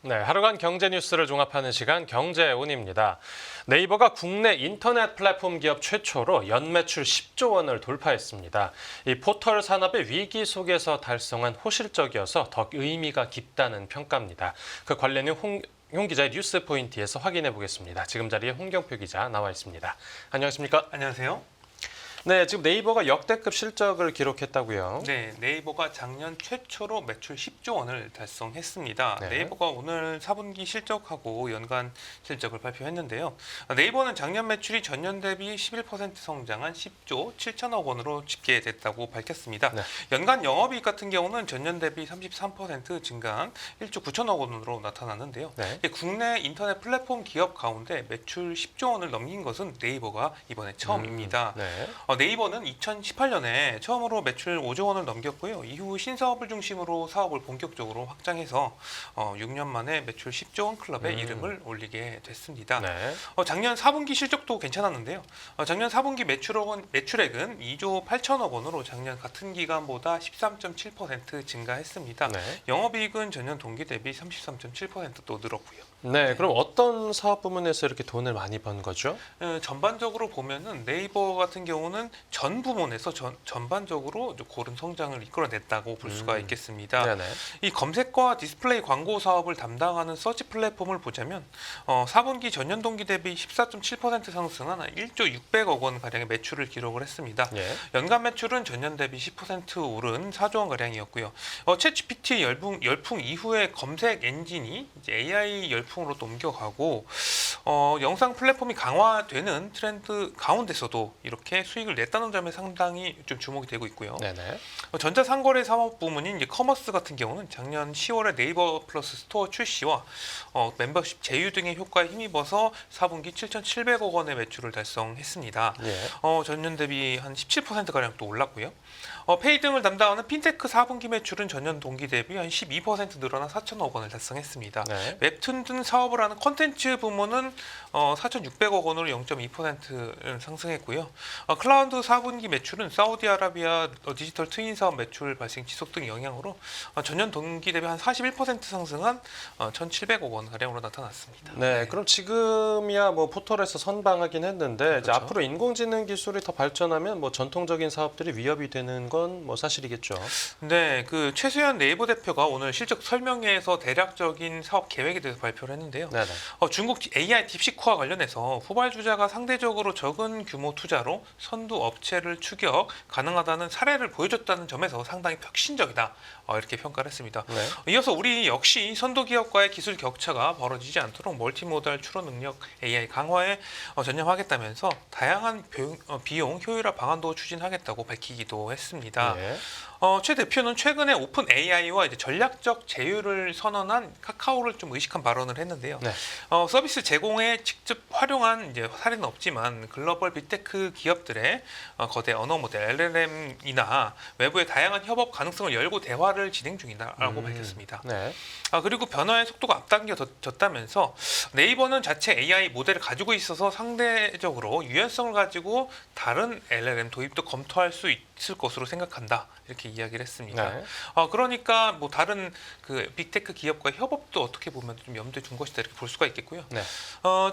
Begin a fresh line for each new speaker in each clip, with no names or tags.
네, 하루간 경제 뉴스를 종합하는 시간 경제운입니다. 네이버가 국내 인터넷 플랫폼 기업 최초로 연매출 10조 원을 돌파했습니다. 이 포털 산업의 위기 속에서 달성한 호실적이어서 더 의미가 깊다는 평가입니다. 그 관련해 홍 기자의 뉴스 포인트에서 확인해 보겠습니다. 지금 자리에 홍경표 기자 나와 있습니다. 안녕하십니까?
안녕하세요.
네, 지금 네이버가 역대급 실적을 기록했다고요.
네, 네이버가 작년 최초로 매출 10조 원을 달성했습니다.
네.
네이버가 오늘 4분기 실적하고 연간 실적을 발표했는데요. 네이버는 작년 매출이 전년 대비 11% 성장한 10조 7천억 원으로 집계됐다고 밝혔습니다.
네.
연간 영업이익 같은 경우는 전년 대비 33% 증가한 1조 9천억 원으로 나타났는데요.
네.
국내 인터넷 플랫폼 기업 가운데 매출 10조 원을 넘긴 것은 네이버가 이번에 처음입니다.
네.
네이버는 2018년에 처음으로 매출 5조 원을 넘겼고요. 이후 신사업을 중심으로 사업을 본격적으로 확장해서 6년 만에 매출 10조 원 클럽에 이름을 올리게 됐습니다.
네.
작년 4분기 실적도 괜찮았는데요. 작년 4분기 매출액은 2조 8천억 원으로 작년 같은 기간보다 13.7% 증가했습니다.
네.
영업이익은 전년 동기 대비 33.7%또 늘었고요.
네, 그럼 어떤 사업 부문에서 이렇게 돈을 많이 번 거죠?
전반적으로 보면은 네이버 같은 경우는 전 부문에서 전반적으로 고른 성장을 이끌어냈다고 볼 수가 있겠습니다.
네네.
이 검색과 디스플레이 광고 사업을 담당하는 서치 플랫폼을 보자면 4분기 전년 동기 대비 14.7% 상승한 1조 600억 원 가량의 매출을 기록을 했습니다.
예.
연간 매출은 전년 대비 10% 오른 4조 원 가량이었고요. 챗GPT 열풍 이후에 검색 엔진이 이제 AI 열풍으로 또 옮겨가고 영상 플랫폼이 강화되는 트렌드 가운데서도 이렇게 수익을 냈다는 점에 상당히 좀 주목이 되고 있고요.
네네.
전자상거래 사업 부문인 이제 커머스 같은 경우는 작년 10월에 네이버 플러스 스토어 출시와 멤버십 제휴 등의 효과에 힘입어서 4분기 7,700억 원의 매출을 달성했습니다.
예.
전년 대비 한 17%가량 또 올랐고요. 페이 등을 담당하는 핀테크 4분기 매출은 전년 동기 대비 한 12% 늘어나 4천억 원을 달성했습니다.
네.
웹툰 등 사업을 하는 콘텐츠 부문은 4,600억 원으로 0.2% 상승했고요. 클라우드 4분기 매출은 사우디아라비아 디지털 트윈 사업 매출 발생 지속 등 영향으로 전년 동기 대비 한 41% 상승한 1,700억 원 가량으로 나타났습니다.
네, 그럼 지금이야 뭐 포털에서 선방하긴 했는데 이제
그렇죠.
앞으로 인공지능 기술이 더 발전하면 뭐 전통적인 사업들이 위협이 되는 건 뭐 사실이겠죠.
네, 그 최수연 네이버 대표가 오늘 실적 설명회에서 대략적인 사업 계획에 대해서 발표를 했는데요.
네네.
중국 AI 딥시크와 관련해서 후발주자가 상대적으로 적은 규모 투자로 선두 업체를 추격 가능하다는 사례를 보여줬다는 점에서 상당히 혁신적이다. 이렇게 평가를 했습니다.
네.
이어서 우리 역시 선도 기업과의 기술 격차가 벌어지지 않도록 멀티모달 추론 능력 AI 강화에 전념하겠다면서 다양한 비용 효율화 방안도 추진하겠다고 밝히기도 했습니다.
예.
최 대표는 최근에 오픈 AI와 이제 전략적 제휴를 선언한 카카오를 좀 의식한 발언을 했는데요.
네.
서비스 제공에 직접 활용한 이제 사례는 없지만 글로벌 빅테크 기업들의 거대 언어 모델 LLM이나 외부의 다양한 협업 가능성을 열고 대화를 진행 중이다라고 밝혔습니다.
네.
그리고 변화의 속도가 앞당겨졌다면서 네이버는 자체 AI 모델을 가지고 있어서 상대적으로 유연성을 가지고 다른 LLM 도입도 검토할 수 있을 것으로 생각한다. 이렇게 이야기를 했습니다.
네.
그러니까 뭐 다른 그 빅테크 기업과 협업도 어떻게 보면 좀 염두에 둔 것이다 이렇게 볼 수가 있겠고요.
네.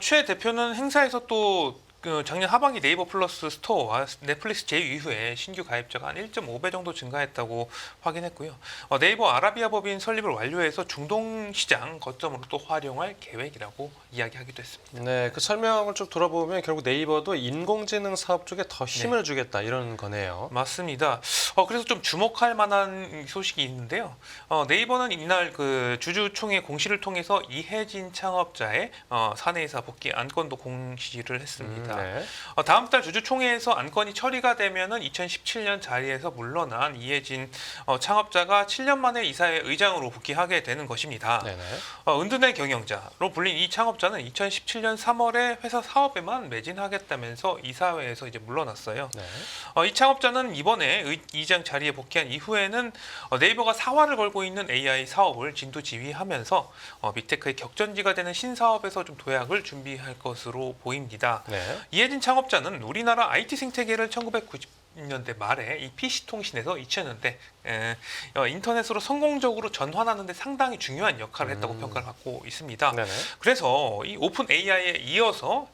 최 대표는 행사에서 또 작년 하반기 네이버 플러스 스토어와 넷플릭스 제휴 이후에 신규 가입자가 한 1.5배 정도 증가했다고 확인했고요. 네이버 아라비아 법인 설립을 완료해서 중동 시장 거점으로 또 활용할 계획이라고 이야기하기도 했습니다.
네, 그 설명을 쭉 들어보면 결국 네이버도 인공지능 사업 쪽에 더 힘을 주겠다 이런 거네요.
맞습니다. 그래서 좀 주목할 만한 소식이 있는데요. 네이버는 이날 그 주주총회 공시를 통해서 이혜진 창업자의 사내이사 복귀 안건도 공시를 했습니다.
네.
다음 달 주주총회에서 안건이 처리가 되면은 2017년 자리에서 물러난 이혜진 창업자가 7년 만에 이사회 의장으로 복귀하게 되는 것입니다.
네네.
은둔의 경영자로 불린 이 창업자는 2017년 3월에 회사 사업에만 매진하겠다면서 이사회에서 이제 물러났어요.
네.
이 창업자는 이번에 이장 자리에 복귀한 이후에는 네이버가 사활을 걸고 있는 AI 사업을 진두지휘하면서 빅테크의 격전지가 되는 신사업에서 좀 도약을 준비할 것으로 보입니다.
네.
이혜진 창업자는 우리나라 IT 생태계를 90년대 말에 이 PC통신에서 2000년대 인터넷으로 성공적으로 전환하는데 상당히 중요한 역할을 했다고 평가를 받고 있습니다.
네네.
그래서 이 오픈 AI에 이어서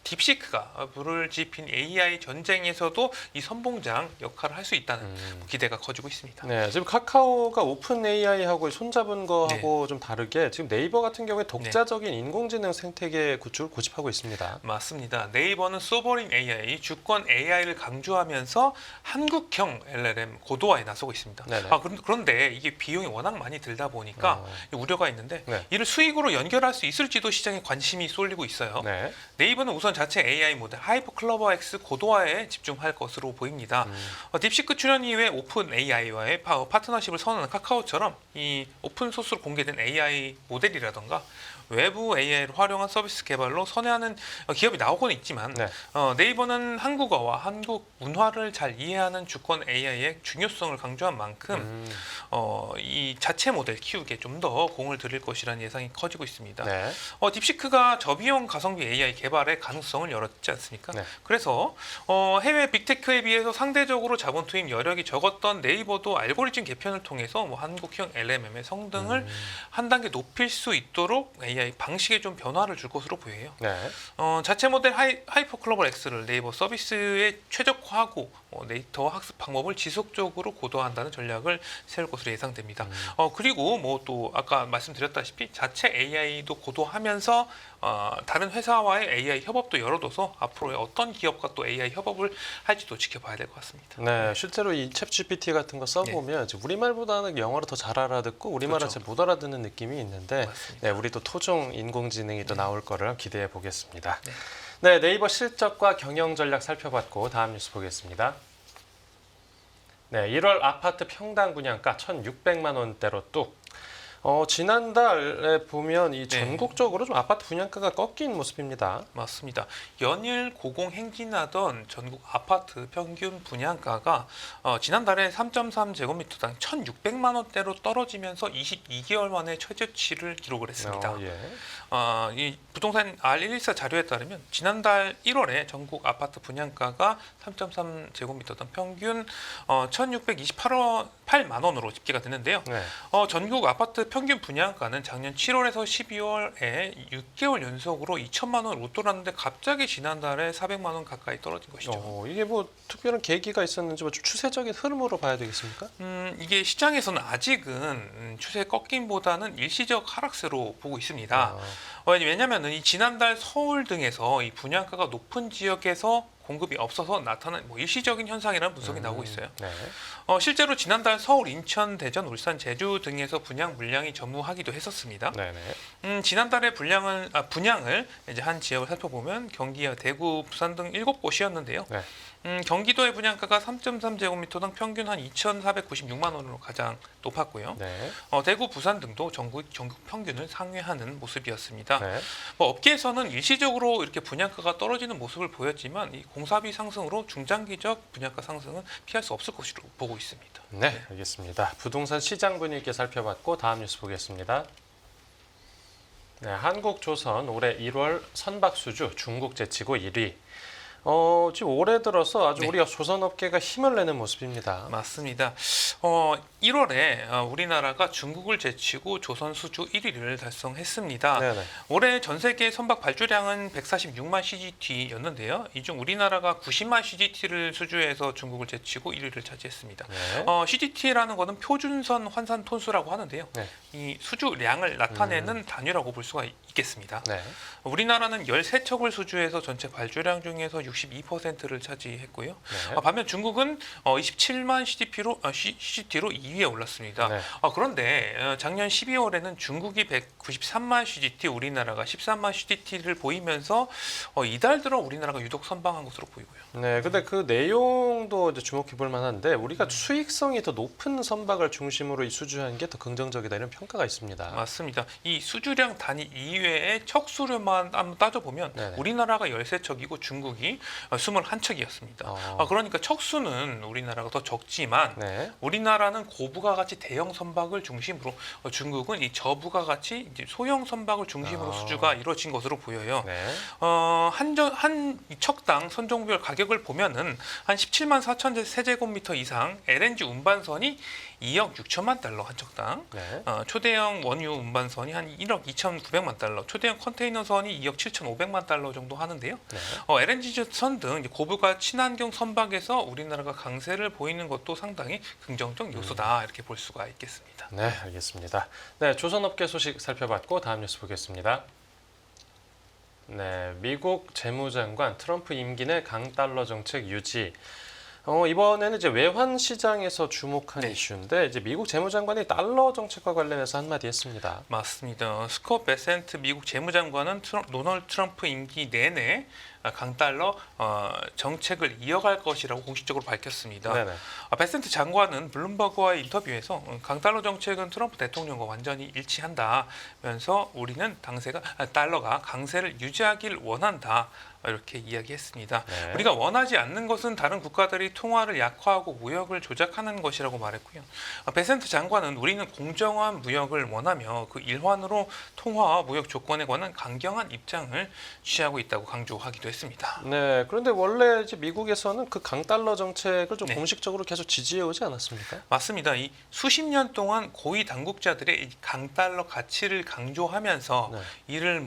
딥시크가 불을 지핀 AI 전쟁에서도 이 선봉장 역할을 할 수 있다는 기대가 커지고 있습니다.
네, 지금 카카오가 오픈 AI하고 손잡은 거하고 좀 다르게 지금 네이버 같은 경우에 독자적인 인공지능 생태계 구축을 고집하고 있습니다.
맞습니다. 네이버는 소버린 AI, 주권 AI를 강조하면서 한국형 LLM 고도화에 나서고 있습니다.
네네.
그런데 이게 비용이 워낙 많이 들다 보니까 우려가 있는데
네.
이를 수익으로 연결할 수 있을지도 시장에 관심이 쏠리고 있어요.
네.
네이버는 우선 자체 AI 모델 하이퍼 클로버 X 고도화에 집중할 것으로 보입니다. 딥시크 출연 이후에 오픈 AI와의 파트너십을 선언한 카카오처럼 이 오픈 소스로 공개된 AI 모델이라던가 외부 AI를 활용한 서비스 개발로 선회하는 기업이 나오고는 있지만
네.
네이버는 한국어와 한국 문화를 잘 이해하는 주권 AI의 중요성을 강조한 만큼 이 자체 모델 키우기에 좀 더 공을 들일 것이라는 예상이 커지고 있습니다.
네.
딥시크가 저비용 가성비 AI 개발의 가능성을 열었지 않습니까?
네.
그래서 해외 빅테크에 비해서 상대적으로 자본 투입 여력이 적었던 네이버도 알고리즘 개편을 통해서 뭐 한국형 LLM의 성능을 한 단계 높일 수 있도록 AI 방식에 좀 변화를 줄 것으로 보여요.
네.
자체 모델 하이퍼 클로버 X를 네이버 서비스에 최적화하고 데이터 학습 방법을 지속적으로 고도화한다는 전략을 세울 것으로 예상됩니다. 그리고 뭐 또 아까 말씀드렸다시피 자체 AI도 고도하면서 다른 회사와의 AI 협업도 열어둬서 앞으로 어떤 기업과 또 AI 협업을 할지도 지켜봐야 될 것 같습니다.
네, 실제로 이 챗GPT 같은 거 써보면 우리말보다는 영어를 더 잘 알아듣고 우리말을 잘 못 알아듣는 느낌이 있는데 네, 우리 또 토종 인공지능이 또 나올 거를 기대해 보겠습니다. 네, 네이버 실적과 경영 전략 살펴봤고 다음 뉴스 보겠습니다. 네, 1월 아파트 평당 분양가 1,600만 원대로 뚝. 지난달에 보면 이 전국적으로 좀 아파트 분양가가 꺾인 모습입니다.
맞습니다. 연일 고공행진하던 전국 아파트 평균 분양가가 지난달에 3.3제곱미터당 1,600만 원대로 떨어지면서 22개월 만에 최저치를 기록을 했습니다. 이 부동산 R114 자료에 따르면 지난달 1월에 전국 아파트 분양가가 3.3제곱미터당 평균 1,628만 원으로 집계가 됐는데요. 전국 아파트 평균 분양가는 작년 7월에서 12월에 6개월 연속으로 2천만 원을 웃돌았는데 갑자기 지난달에 400만 원 가까이 떨어진 것이죠.
이게 뭐 특별한 계기가 있었는지 뭐 좀 추세적인 흐름으로 봐야 되겠습니까?
이게 시장에서는 아직은 추세 꺾임보다는 일시적 하락세로 보고 있습니다. 왜냐하면 이 지난달 서울 등에서 이 분양가가 높은 지역에서 공급이 없어서 나타난 일시적인 현상이라는 분석이 나오고 있어요. 실제로 지난달 서울, 인천, 대전, 울산, 제주 등에서 분양 물량이 전무하기도 했었습니다. 지난달에 분양을 이제 한 지역을 살펴보면 경기와 대구, 부산 등 7곳이었는데요. 경기도의 분양가가 3.3제곱미터당 평균 한 2,496만 원으로 가장 높았고요. 대구, 부산 등도 전국 평균을 상회하는 모습이었습니다. 업계에서는 일시적으로 이렇게 분양가가 떨어지는 모습을 보였지만 이 공사비 상승으로 중장기적 분양가 상승은 피할 수 없을 것으로 보고 있습니다.
네, 알겠습니다. 부동산 시장 분위기 살펴봤고 다음 뉴스 보겠습니다. 네, 한국조선 올해 1월 선박 수주 중국 제치고 1위. 지금 올해 들어서 아주 우리가 조선업계가 힘을 내는 모습입니다.
맞습니다. 1월에 우리나라가 중국을 제치고 조선 수주 1위를 달성했습니다. 올해 전 세계 선박 발주량은 146만 CGT였는데요. 이 중 우리나라가 90만 CGT를 수주해서 중국을 제치고 1위를 차지했습니다. CGT라는 것은 표준선 환산 톤수라고 하는데요. 이 수주량을 나타내는 단위라고 볼 수가 있겠습니다. 우리나라는 13척을 수주해서 전체 발주량 중에서 62%를 차지했고요. 반면 중국은 27만 CGT로 2위에 올랐습니다. 그런데 작년 12월에는 중국이 193만 CGT, 우리나라가 13만 CGT를 보이면서 이달 들어 우리나라가 유독 선방한 것으로 보이고요.
네, 근데 그 내용도 이제 주목해 볼 만한데 우리가 수익성이 더 높은 선박을 중심으로 이 수주한 게 더 긍정적이다 이런 평가가 있습니다.
맞습니다. 이 수주량 단위 이외에 척수료만 한번 따져보면 우리나라가 13척이고 중국이 21척이었습니다. 그러니까 척수는 우리나라가 더 적지만
네.
우리나라는 고부가가치 대형 선박을 중심으로 중국은 이 저부가가치 이제 소형 선박을 중심으로 수주가 이루어진 것으로 보여요.
네.
한 척당 선종별 가격을 보면은 한 17만 4천 세제곱미터 이상 LNG 운반선이 2억 6천만 달러 한 척당,
네.
초대형 원유 운반선이 한 1억 2,900만 달러, 초대형 컨테이너선이 2억 7,500만 달러 정도 하는데요.
네.
LNG 선 등 고부가 친환경 선박에서 우리나라가 강세를 보이는 것도 상당히 긍정적 요소다 이렇게 볼 수가 있겠습니다.
네, 알겠습니다. 네, 조선업계 소식 살펴봤고 다음 뉴스 보겠습니다. 네, 미국 재무장관 트럼프 임기 내 강달러 정책 유지. 이번에는 이제 외환 시장에서 주목한 이슈인데 이제 미국 재무장관이 달러 정책과 관련해서 한마디 했습니다.
맞습니다. 스콧 베센트 미국 재무장관은 도널드 트럼프 임기 내내 강달러 정책을 이어갈 것이라고 공식적으로 밝혔습니다.
네네.
베센트 장관은 블룸버그와의 인터뷰에서 강달러 정책은 트럼프 대통령과 완전히 일치한다면서 우리는 달러가 강세를 유지하길 원한다. 이렇게 이야기했습니다.
네.
우리가 원하지 않는 것은 다른 국가들이 통화를 약화하고 무역을 조작하는 것이라고 말했고요. 베센트 장관은 우리는 공정한 무역을 원하며 그 일환으로 통화와 무역 조건에 관한 강경한 입장을 취하고 있다고 강조하기도 했습니다.
네, 그런데 원래 이제 미국에서는 그 강달러 정책을 좀
네.
공식적으로 계속 지지해 오지 않았습니까?
맞습니다. 이 수십 년 동안 고위 당국자들의 이 강달러 가치를 강조하면서
네.
이를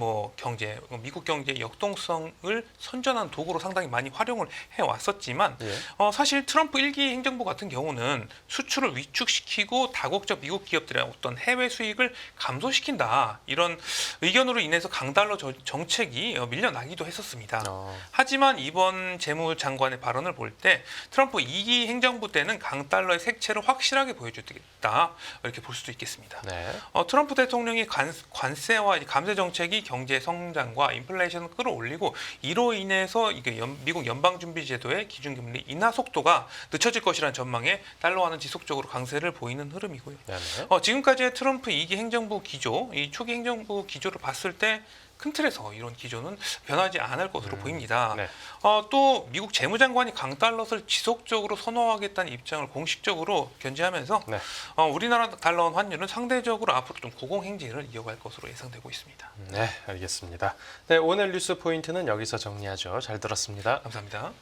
미국 경제의 역동성을 선전한 도구로 상당히 많이 활용을 해왔었지만
예.
사실 트럼프 1기 행정부 같은 경우는 수출을 위축시키고 다국적 미국 기업들의 어떤 해외 수익을 감소시킨다 이런 의견으로 인해서 강달러 정책이 밀려나기도 했었습니다. 하지만 이번 재무장관의 발언을 볼 때 트럼프 2기 행정부 때는 강달러의 색채를 확실하게 보여주겠다 이렇게 볼 수도 있겠습니다.
네.
트럼프 대통령이 관세와 감세 정책이 경제 성장과 인플레이션을 끌어올리고 이로 인해서 이게 미국 연방준비제도의 기준금리 인하 속도가 늦춰질 것이라는 전망에 달러화는 지속적으로 강세를 보이는 흐름이고요.
네네.
지금까지의 트럼프 2기 행정부 기조, 이 초기 행정부 기조를 봤을 때 큰 틀에서 이런 기조는 변하지 않을 것으로 보입니다.
네.
또 미국 재무장관이 강달러를 지속적으로 선호하겠다는 입장을 공식적으로 견지하면서
네.
우리나라 달러 환율은 상대적으로 앞으로 좀 고공행진을 이어갈 것으로 예상되고 있습니다.
네, 알겠습니다. 네, 오늘 뉴스 포인트는 여기서 정리하죠. 잘 들었습니다.
감사합니다.